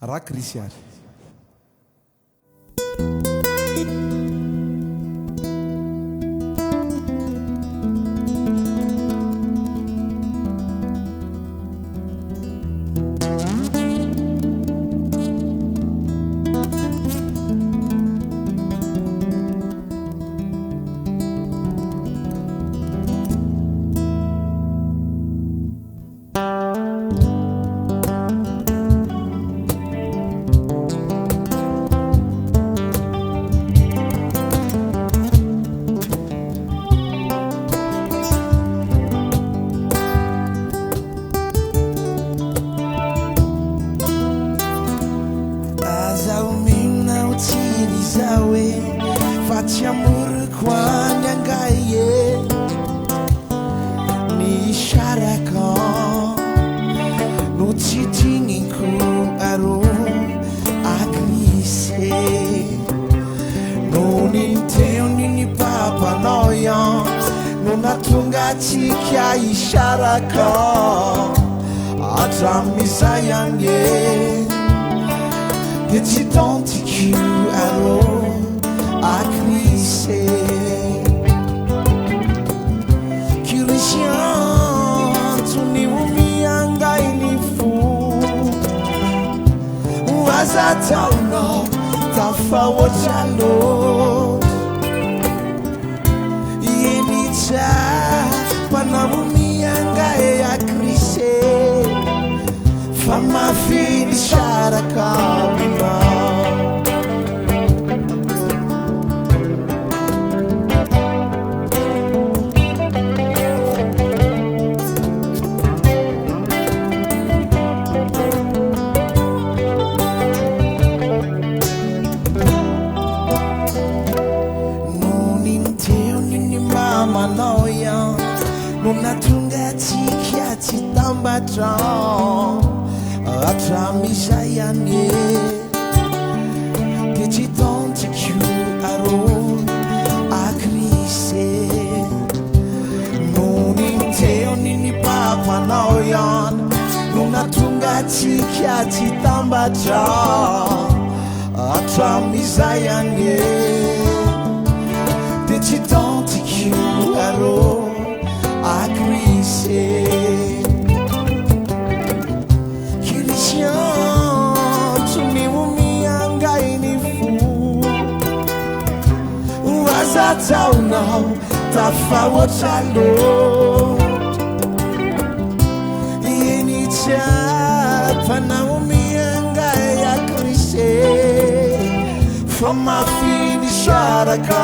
Rakrisy. Facciamur quanyangaye ni sharaka no chitinginku aro Rakrisy no ninteo ni papa noya no natunga chikia isharaka atramisayange dechitontiku aro Rakrisy Christian tuniumia inifu waza Tono tafawotalo yenicha panamumia Rakrisy fama fini sharaka manoya nunatunga chikia chitambatra atramisayane dechitontiku aro Rakrisy nuninteo nini papa noya nunatunga chikia chitambatra atramisayane dechitontiku aro Rakrisy Christian tuniumia inifu waza Tono tafawotalo yenicha panaumia Rakrisy from my finish sharaka